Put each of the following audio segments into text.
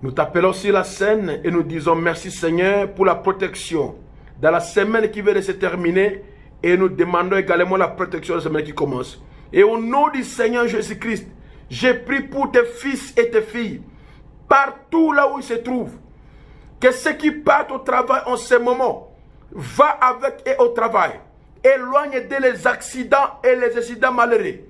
Nous t'appelons sur la scène et nous disons merci Seigneur pour la protection dans la semaine qui vient de se terminer et nous demandons également la protection de la semaine qui commence. Et au nom du Seigneur Jésus-Christ, j'ai pris pour tes fils et tes filles, partout là où ils se trouvent, que ceux qui partent au travail en ce moment, va avec eux au travail. Éloigne de les accidents et les incidents malheureux.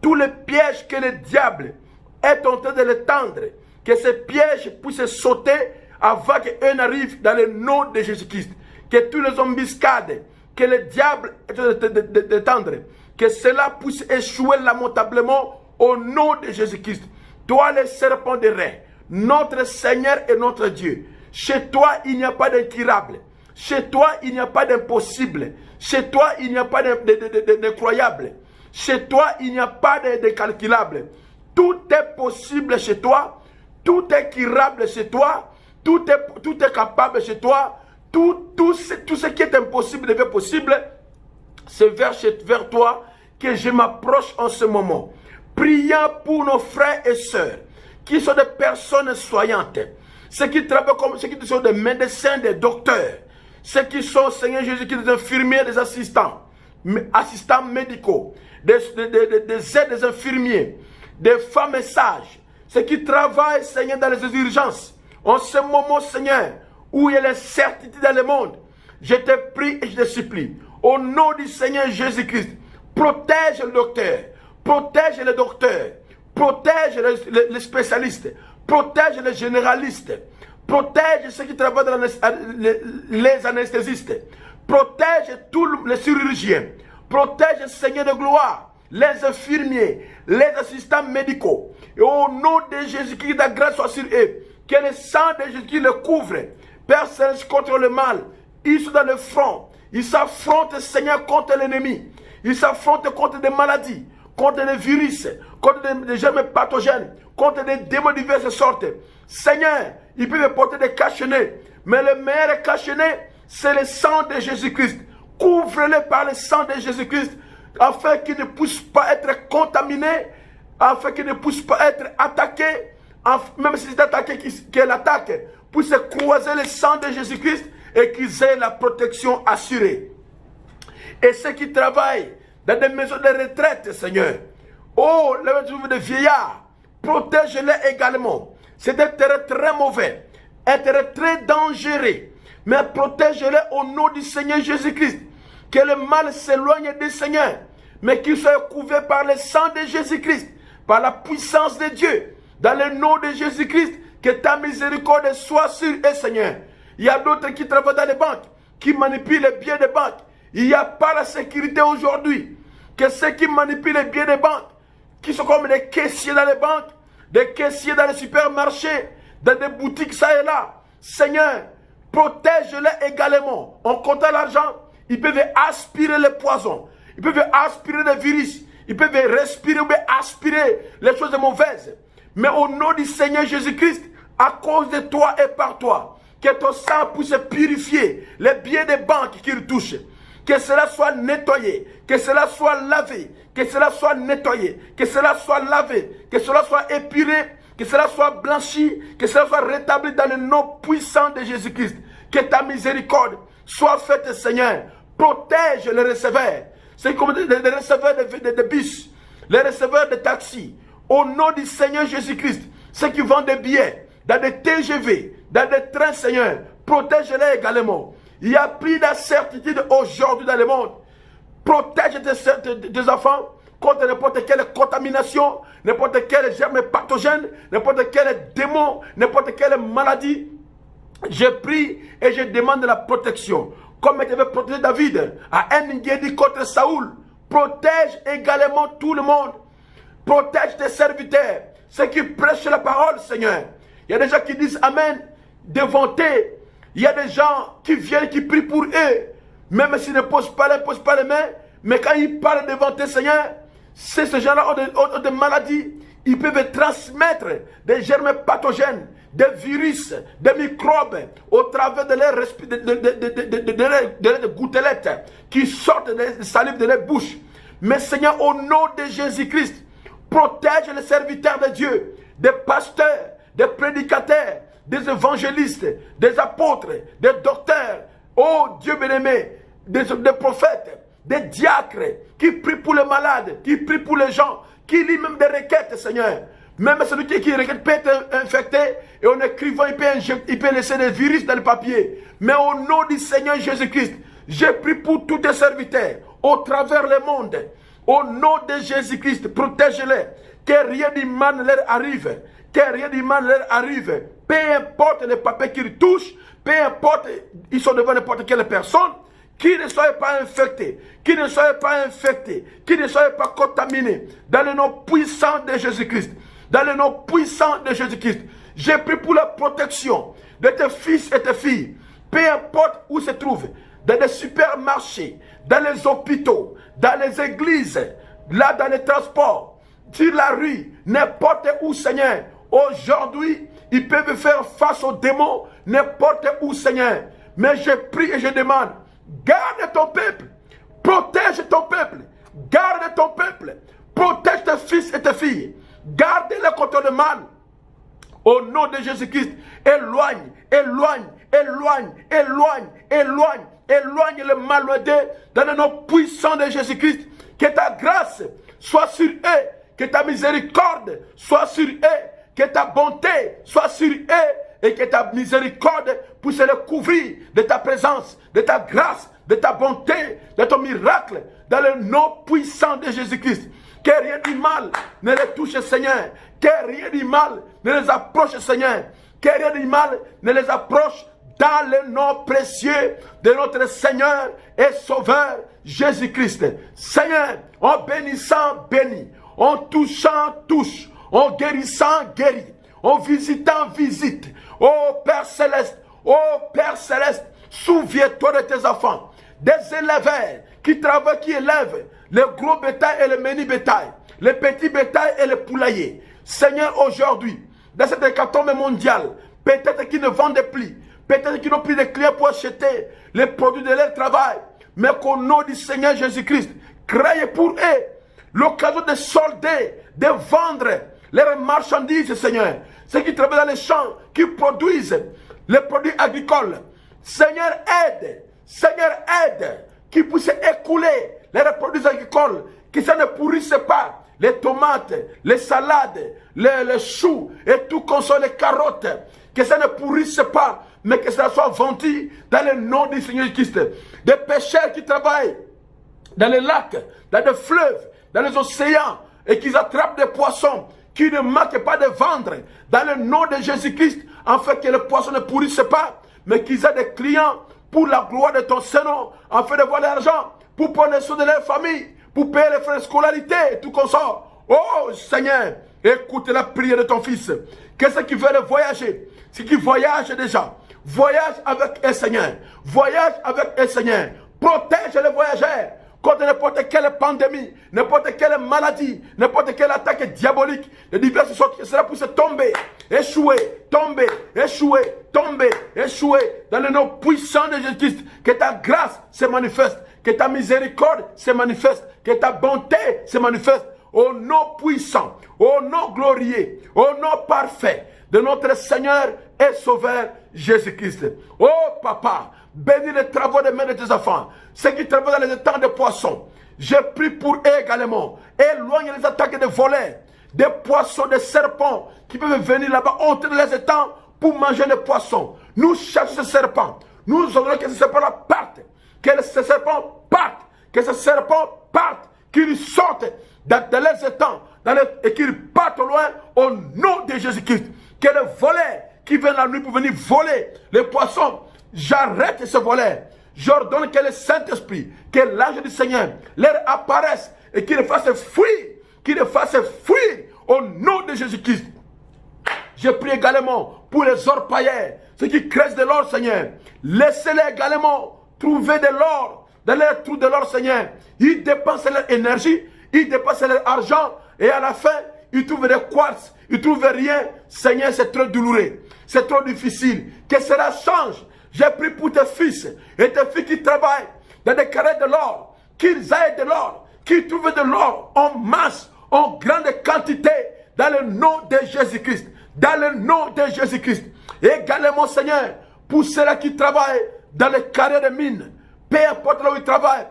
Tous les pièges que le diable est en train de les tendre, que ces pièges puissent sauter avant qu'eux n'arrivent dans le nom de Jésus-Christ. Que tous les embuscades que le diable est en train de tendre, que cela puisse échouer lamentablement au nom de Jésus-Christ. Toi, le serpent de Ré, notre Seigneur et notre Dieu. Chez toi, il n'y a pas d'incurable. Chez toi, il n'y a pas d'impossible. Chez toi, il n'y a pas d'incroyable. Chez toi, il n'y a pas d'incalculable. Tout est possible chez toi. Tout est curable chez toi. Tout est capable chez toi. Tout ce qui est impossible devient possible. C'est vers toi que je m'approche en ce moment. Priant pour nos frères et sœurs qui sont des personnes soignantes. Ceux qui travaillent comme ceux qui sont des médecins, des docteurs. Ceux qui sont, Seigneur Jésus-Christ, des infirmiers, des assistants médicaux, des aides des infirmiers, des femmes sages. Ceux qui travaillent, Seigneur, dans les urgences. En ce moment, Seigneur, où il y a l'incertitude dans le monde, je te prie et je te supplie, au nom du Seigneur Jésus-Christ, protège le docteur, protège les docteurs, protège les spécialistes, protège les généralistes, protège ceux qui travaillent dans les anesthésistes, protège tous les chirurgiens, protège, Seigneur de gloire, les infirmiers, les assistants médicaux. Et au nom de Jésus-Christ, la grâce soit sur eux, que le sang de Jésus-Christ le couvre. Père Céleste, contre le mal, ils sont dans le front, ils s'affrontent, Seigneur, contre l'ennemi, ils s'affrontent contre des maladies, contre des virus, contre des germes pathogènes, contre des démons de diverses sortes. Seigneur, ils peuvent porter des cache-nez, mais le meilleur cache-nez, c'est le sang de Jésus-Christ. Couvre-les par le sang de Jésus-Christ, afin qu'ils ne puissent pas être contaminés, afin qu'ils ne puissent pas être attaqués, même si c'est attaqué qu'elle attaque, puisse croiser le sang de Jésus-Christ et qu'ils aient la protection assurée. Et ceux qui travaillent dans des maisons de retraite, Seigneur, oh, les maisons de vieillards, protège-les également. C'est un terrain très mauvais, un terrain très dangereux, mais protège-les au nom du Seigneur Jésus-Christ. Que le mal s'éloigne du Seigneur, mais qu'il soit couvert par le sang de Jésus-Christ, par la puissance de Dieu. Dans le nom de Jésus-Christ, que ta miséricorde soit sur eux, Seigneur. Il y a d'autres qui travaillent dans les banques, qui manipulent les biens des banques. Il n'y a pas la sécurité aujourd'hui. Que ceux qui manipulent les biens des banques, qui sont comme des caissiers dans les banques, des caissiers dans les supermarchés, dans des boutiques ça et là, Seigneur, protège-les également. En comptant l'argent, ils peuvent aspirer les poisons, ils peuvent aspirer les virus, ils peuvent respirer ou aspirer les choses mauvaises. Mais au nom du Seigneur Jésus-Christ, à cause de toi et par toi, que ton sang puisse purifier les biens des banques qu'ils touchent. Que cela soit nettoyé, que cela soit lavé, que cela soit nettoyé, que cela soit lavé, que cela soit épuré, que cela soit blanchi, que cela soit rétabli dans le nom puissant de Jésus-Christ. Que ta miséricorde soit faite, Seigneur. Protège les receveurs. C'est comme les receveurs de bus, les receveurs de taxis. Au nom du Seigneur Jésus-Christ, ceux qui vendent des billets dans des TGV, dans des trains, Seigneur, protège-les également. Il y a plus d'incertitude aujourd'hui dans le monde. Protège tes enfants contre n'importe quelle contamination, n'importe quel germe pathogène, n'importe quel démon, n'importe quelle maladie. Je prie et je demande la protection. Comme tu avais protégé David à En-Gedi contre Saoul, protège également tout le monde. Protège tes serviteurs, ceux qui prêchent la parole, Seigneur. Il y a des gens qui disent Amen devant eux. Il y a des gens qui viennent, qui prient pour eux. Même s'ils ne posent pas les mains. Mais quand ils parlent devant eux, Seigneur, ces gens-là ont des maladies. Ils peuvent transmettre des germes pathogènes, des virus, des microbes au travers de leurs gouttelettes qui sortent de salive de leur bouche. Mais Seigneur, au nom de Jésus-Christ, protège les serviteurs de Dieu, des pasteurs, des prédicateurs, des évangélistes, des apôtres, des docteurs, oh Dieu bien-aimé, des prophètes, des diacres, qui prient pour les malades, qui prient pour les gens, qui lisent même des requêtes, Seigneur. Même celui qui requête peut être infecté et en écrivant, il peut laisser des virus dans le papier. Mais au nom du Seigneur Jésus-Christ, je prie pour tous tes serviteurs, au travers le monde. Au nom de Jésus-Christ, protège-les. Que rien de mal ne leur arrive. Que rien de mal ne leur arrive. Peu importe les papiers qu'ils touchent, peu importe, ils sont devant n'importe quelle personne, qu'ils ne soient pas infectés, qu'ils ne soient pas infectés, qu'ils ne soient pas contaminés. Dans le nom puissant de Jésus-Christ. Dans le nom puissant de Jésus-Christ. J'ai pris pour la protection de tes fils et tes filles. Peu importe où se trouvent. Dans les supermarchés, dans les hôpitaux, dans les églises, là dans les transports, sur la rue, n'importe où, Seigneur. Aujourd'hui, ils peuvent faire face aux démons, n'importe où, Seigneur. Mais je prie et je demande, garde ton peuple, protège ton peuple, garde ton peuple, protège tes fils et tes filles, garde-les contre le mal. Au nom de Jésus-Christ, éloigne, éloigne, éloigne, éloigne, éloigne. Éloigne le malheureux dans le nom puissant de Jésus-Christ. Que ta grâce soit sur eux. Que ta miséricorde soit sur eux. Que ta bonté soit sur eux. Et que ta miséricorde puisse les couvrir de ta présence, de ta grâce, de ta bonté, de ton miracle. Dans le nom puissant de Jésus-Christ. Que rien de mal ne les touche, Seigneur. Que rien de mal ne les approche, Seigneur. Que rien de mal ne les approche. Dans le nom précieux de notre Seigneur et Sauveur Jésus-Christ. Seigneur, en bénissant, bénis. En touchant, touche. En guérissant, guéris. En visitant, visite. Oh Père Céleste, souviens-toi de tes enfants. Des éleveurs qui travaillent, qui élèvent le gros bétail et le mini bétail. Les petits bétail et les poulaillers. Seigneur, aujourd'hui, dans cette hécatombe mondiale, peut-être qu'ils ne vendent plus. Peut-être qu'ils n'ont plus de clients pour acheter les produits de leur travail. Mais qu'au nom du Seigneur Jésus-Christ, créez pour eux l'occasion de solder, de vendre leurs marchandises, Seigneur. Ceux qui travaillent dans les champs, qui produisent les produits agricoles. Seigneur, aide. Seigneur, aide. Qui puissent écouler leurs produits agricoles. Que ça ne pourrisse pas. Les tomates, les salades, les choux et tout consomme, les carottes. Que ça ne pourrisse pas. Mais que cela soit vendu dans le nom du Seigneur Christ. Des pêcheurs qui travaillent dans les lacs, dans les fleuves, dans les océans, et qui attrapent des poissons, qui ne manquent pas de vendre, dans le nom de Jésus-Christ, afin que les poissons ne pourrissent pas, mais qu'ils aient des clients pour la gloire de ton Seigneur, afin de voir l'argent, pour prendre soin de leur famille, pour payer les frais de scolarité et tout consort. Oh Seigneur, écoute la prière de ton fils. Que ceux qui veulent voyager, ceux qui voyagent déjà, voyage avec un Seigneur. Voyage avec un Seigneur. Protège les voyageurs contre n'importe quelle pandémie, n'importe quelle maladie, n'importe quelle attaque diabolique de diverses sortes. Que cela puisse tomber, échouer, tomber, échouer, tomber, échouer. Dans le nom puissant de Jésus-Christ, que ta grâce se manifeste, que ta miséricorde se manifeste, que ta bonté se manifeste. Au nom puissant, au nom glorieux, au nom parfait de notre Seigneur et Sauveur Jésus-Christ. Oh Papa, bénis les travaux des mains de tes enfants, ceux qui travaillent dans les étangs de poissons. Je prie pour eux également. Éloigne les attaques de voleurs, des poissons, des serpents qui peuvent venir là-bas, entrer dans les étangs pour manger les poissons. Nous chassons ces serpents. Nous ordonnons que ces serpents partent, que ces serpents partent, que ces serpents partent, qu'ils sortent dans les étangs et qu'ils partent au loin au nom de Jésus-Christ. Que les voleurs qui viennent la nuit pour venir voler les poissons, j'arrête ces voleurs. J'ordonne que le Saint-Esprit, que l'ange du Seigneur leur apparaisse et qu'il les fasse fuir, au nom de Jésus-Christ. Je prie également pour les orpailleurs, ceux qui creusent de l'or, Seigneur. Laissez-les également trouver de l'or dans les trous de l'or, Seigneur. Ils dépensent leur énergie, ils dépensent leur argent et à la fin, ils trouvent des quartz, ils ne trouvent rien. Seigneur, c'est trop douloureux, c'est trop difficile. Que cela change. J'ai pris pour tes fils et tes filles qui travaillent dans des carrés de l'or, qu'ils aient de l'or, qu'ils trouvent de l'or en masse, en grande quantité, dans le nom de Jésus-Christ. Dans le nom de Jésus-Christ. Également, Seigneur, pour ceux-là qui travaillent dans les carrières de mines, peu importe là où ils travaillent,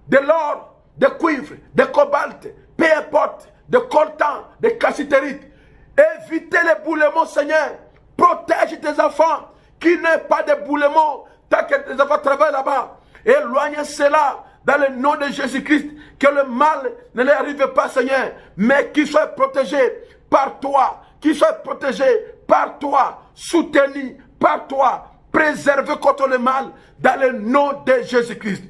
de l'or, de cuivre, de cobalt, peu importe, de coltan, de cassiterite, évitez les boulements, Seigneur. Protège tes enfants, qu'il n'y ait pas de boulements, tant que tes enfants travaillent là-bas. Éloignez cela dans le nom de Jésus-Christ, que le mal ne leur arrive pas, Seigneur, mais qu'ils soient protégés par toi, qu'ils soient protégés par toi, soutenus par toi, préservés contre le mal, dans le nom de Jésus-Christ.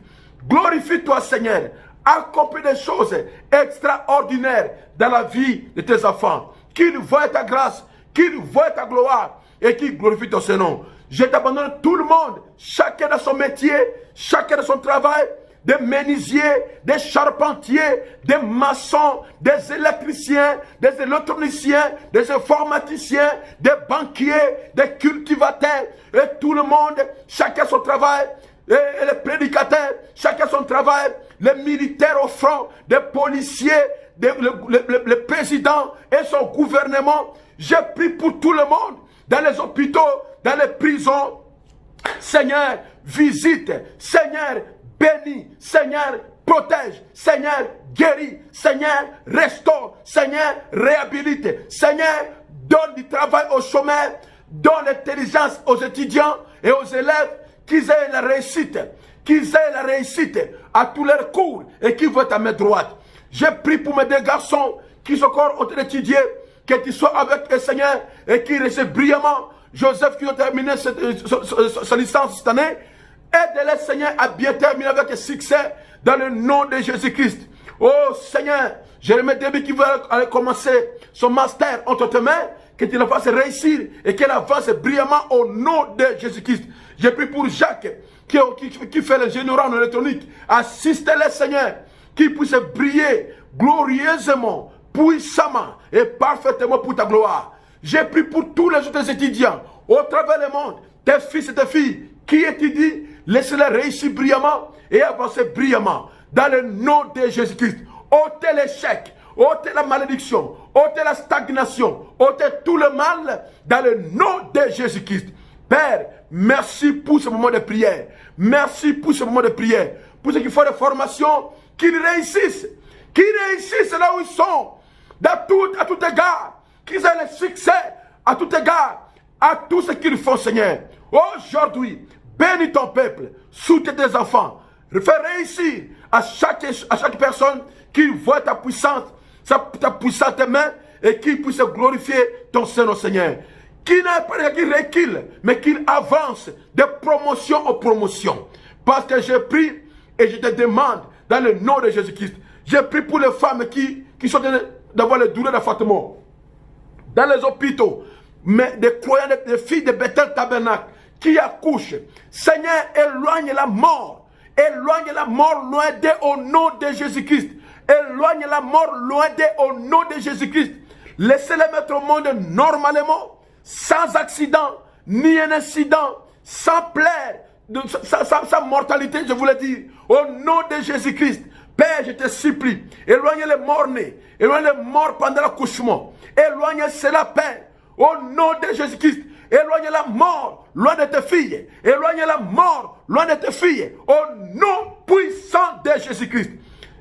Glorifie-toi, Seigneur, accomplis des choses extraordinaires dans la vie de tes enfants, qu'ils voient ta grâce, qu'ils voient ta gloire et qu'ils glorifient ton Saint-Nom. Je t'abandonne tout le monde, chacun dans son métier, chacun dans son travail, des menuisiers, des charpentiers, des maçons, des électriciens, des électroniciens, des informaticiens, des banquiers, des cultivateurs, et tout le monde, chacun son travail, et les prédicateurs, chacun son travail, les militaires au front, des policiers, le président et son gouvernement. Je prie pour tout le monde, dans les hôpitaux, dans les prisons. Seigneur, visite, Seigneur, bénis, Seigneur, protège, Seigneur, guéris, Seigneur, restaure, Seigneur, réhabilite, Seigneur, donne du travail aux chômeurs, donne l'intelligence aux étudiants et aux élèves, qu'ils aient la réussite, à tous leurs cours et qu'ils voient ta main droite. Je prie pour mes deux garçons qui sont encore en train d'étudier, que tu sois avec eux, Seigneur, et qui réussissent brillamment. Joseph qui a terminé sa licence cette année, aide-les, Seigneur, à bien terminer avec succès dans le nom de Jésus-Christ. Oh Seigneur, je remets Debbie qui veut aller commencer son master entre tes mains, que tu la fasses réussir et qu'elle avance brillamment au nom de Jésus-Christ. Je prie pour Jacques qui fait l'ingénierie en électronique. Assiste-les, Seigneur, qui puisse briller glorieusement, puissamment et parfaitement pour ta gloire. J'ai pris pour tous les autres étudiants au travers du monde, tes fils et tes filles qui étudient, laissez-les réussir brillamment et avancer brillamment dans le nom de Jésus-Christ. Ôtez l'échec, ôtez la malédiction, ôtez la stagnation, ôtez tout le mal dans le nom de Jésus-Christ. Père, merci pour ce moment de prière. Merci pour ce moment de prière. Pour ceux qui font des formations, qu'ils réussissent là où ils sont, à tout égard, qu'ils aient le succès à tout égard, à tout ce qu'ils font, Seigneur. Aujourd'hui, bénis ton peuple, soutiens tes enfants, fais réussir à chaque personne qui voit ta puissante main et qui puisse glorifier ton Saint-Nom, Seigneur. Qui n'a pas qui recule, mais qu'il avance de promotion en promotion. Parce que je prie et je te demande dans le nom de Jésus-Christ. Je prie pour les femmes qui sont d'avoir les douleurs d'enfantement dans les hôpitaux, mais des croyants, des filles de Bethel Tabernacle qui accouchent. Seigneur, éloigne la mort loin d'eux au nom de Jésus-Christ. Éloigne la mort loin d'eux au nom de Jésus-Christ. Laissez-les mettre au monde normalement, sans accident, ni un incident, sans plaire, sans mortalité, je voulais dire, au nom de Jésus-Christ. Père, je te supplie, éloigne les morts-nés, éloigne les morts pendant l'accouchement, éloigne cela, Père, au nom de Jésus-Christ. Éloigne la mort loin de tes filles, éloigne la mort loin de tes filles, au nom puissant de Jésus-Christ.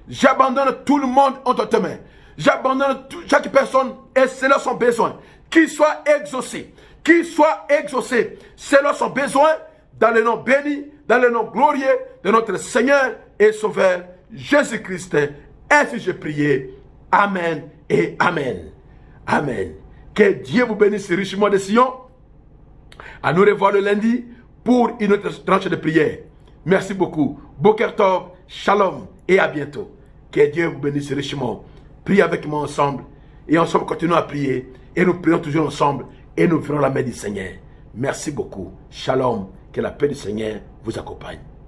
J'abandonne tout le monde entre tes mains. J'abandonne chaque personne et selon son besoin. Qu'il soit exaucé. Selon son besoin, dans le nom béni, dans le nom glorieux de notre Seigneur et Sauveur Jésus-Christ. Ainsi j'ai prié. Amen et Amen. Amen. Que Dieu vous bénisse richement de Sion. À nous revoir le lundi pour une autre tranche de prière. Merci beaucoup. Boker Tov, shalom et à bientôt. Que Dieu vous bénisse richement. Priez avec moi ensemble et ensemble continuons à prier et nous prions toujours ensemble et nous verrons la main du Seigneur. Merci beaucoup. Shalom. Que la paix du Seigneur vous accompagne.